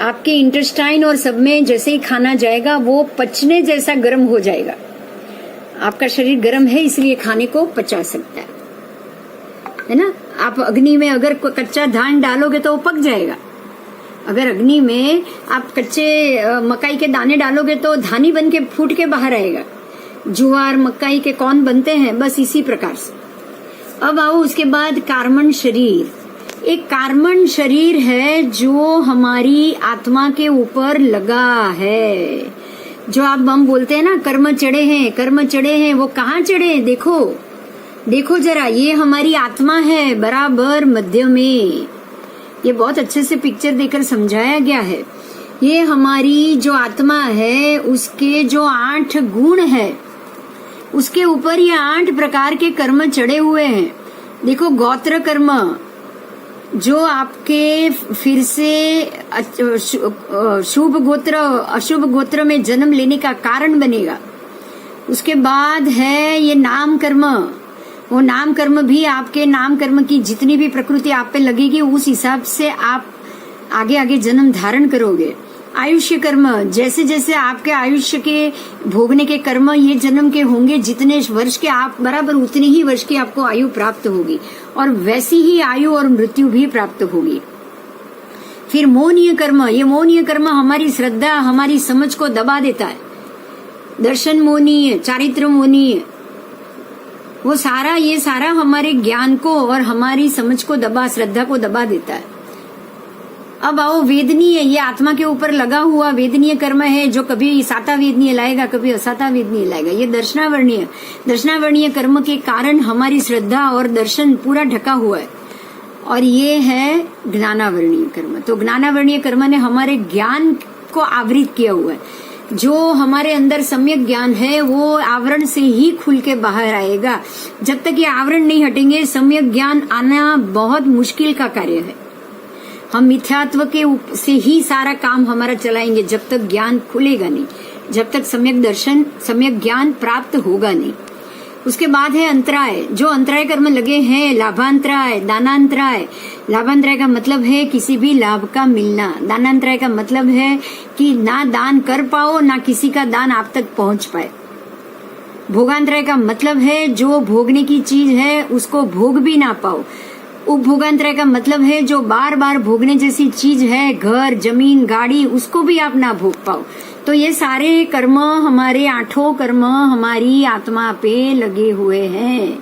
आपके इंटेस्टाइन और सब में जैसे ही खाना जाएगा वो पचने जैसा गर्म हो जाएगा। आपका शरीर गर्म है इसलिए खाने को पचा सकता है ना। आप अग्नि में अगर कच्चा धान डालोगे तो वो पक जाएगा। अगर अग्नि में आप कच्चे मकाई के दाने डालोगे तो धानी बन के फूट के बाहर आएगा। ज्वार मकाई के कौन बनते हैं, बस इसी प्रकार से। अब आओ उसके बाद कार्मण शरीर। एक कार्मण शरीर है जो हमारी आत्मा के ऊपर लगा है। जो आप हम बोलते हैं ना कर्म चढ़े हैं, कर्म चढ़े हैं, वो कहाँ चढ़े हैं? देखो जरा, ये हमारी आत्मा है बराबर मध्य में। ये बहुत अच्छे से पिक्चर देकर समझाया गया है। ये हमारी जो आत्मा है उसके जो 8 गुण है उसके ऊपर ये 8 प्रकार के कर्म चढ़े हुए हैं। देखो गोत्र कर्म जो आपके फिर से शुभ गोत्र अशुभ गोत्र में जन्म लेने का कारण बनेगा। उसके बाद है ये नाम कर्म। वो नाम कर्म भी आपके नाम कर्म की जितनी भी प्रकृति आप पे लगेगी उस हिसाब से आप आगे आगे जन्म धारण करोगे। आयुष्य कर्म, जैसे जैसे आपके आयुष्य के भोगने के कर्म ये जन्म के होंगे, जितने वर्ष के आप बराबर उतनी ही वर्ष की आपको आयु प्राप्त होगी और वैसी ही आयु और मृत्यु भी प्राप्त होगी। फिर मोहनीय कर्म, ये मोहनीय कर्म हमारी श्रद्धा हमारी समझ को दबा देता है। दर्शन मोहनीय, चारित्र मोहनीय, वो सारा ये सारा हमारे ज्ञान को और हमारी समझ को दबा, श्रद्धा को दबा देता है। अब आओ वेदनीय, ये आत्मा के ऊपर लगा हुआ वेदनीय कर्म है जो कभी साता वेदनीय लाएगा कभी असाता वेदनीय लाएगा। ये दर्शनावर्णीय कर्म के कारण हमारी श्रद्धा और दर्शन पूरा ढका हुआ है। और ये है ज्ञानावर्णीय कर्म। तो ज्ञानावर्णीय कर्म ने हमारे ज्ञान को आवृत किया हुआ है। जो हमारे अंदर सम्यक ज्ञान है वो आवरण से ही खुल के बाहर आएगा। जब तक ये आवरण नहीं हटेंगे सम्यक ज्ञान आना बहुत मुश्किल का कार्य है। हम मिथ्यात्व के से ही सारा काम हमारा चलाएंगे जब तक ज्ञान खुलेगा नहीं, जब तक सम्यक दर्शन सम्यक ज्ञान प्राप्त होगा नहीं। उसके बाद है अंतराय। जो अंतराय कर्म लगे हैं, लाभांतराय, दानांतराय। लाभांतराय का मतलब है किसी भी लाभ का मिलना। दानांतराय का मतलब है कि ना दान कर पाओ ना किसी का दान आप तक पहुंच पाए। भोगांतराय का मतलब है जो भोगने की चीज है उसको भोग भी ना पाओ। उपभोगांतराय का मतलब है जो बार बार भोगने जैसी चीज है, घर जमीन गाड़ी, उसको भी आप ना भोग पाओ। तो ये सारे कर्म हमारे 8 कर्म हमारी आत्मा पे लगे हुए हैं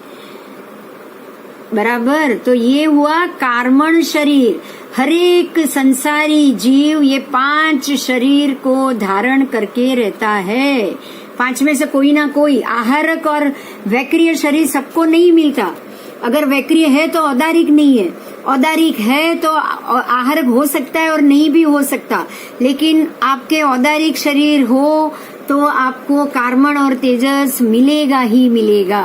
बराबर। तो ये हुआ कार्मण शरीर। हर एक संसारी जीव ये 5 शरीर को धारण करके रहता है। 5 में से कोई ना कोई आहारक और वैक्रिय शरीर सबको नहीं मिलता। अगर वैक्रिय है तो औदारिक नहीं है, औदारिक है तो आहारक हो सकता है और नहीं भी हो सकता। लेकिन आपके औदारिक शरीर हो तो आपको कार्मण और तेजस मिलेगा ही मिलेगा।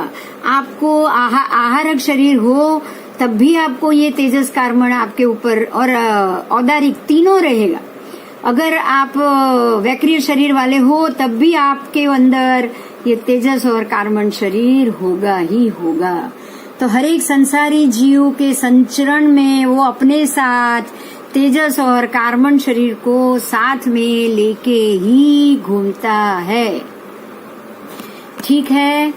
आपको आहारक शरीर हो तब भी आपको ये तेजस कार्मण आपके ऊपर और औदारिक तीनों रहेगा। अगर आप वैक्रिय शरीर वाले हो तब भी आपके अंदर ये तेजस और कार्मण शरीर होगा ही होगा। तो हर एक संसारी जीव के संचरण में वो अपने साथ तेजस और कार्बन शरीर को साथ में लेके ही घूमता है। ठीक है।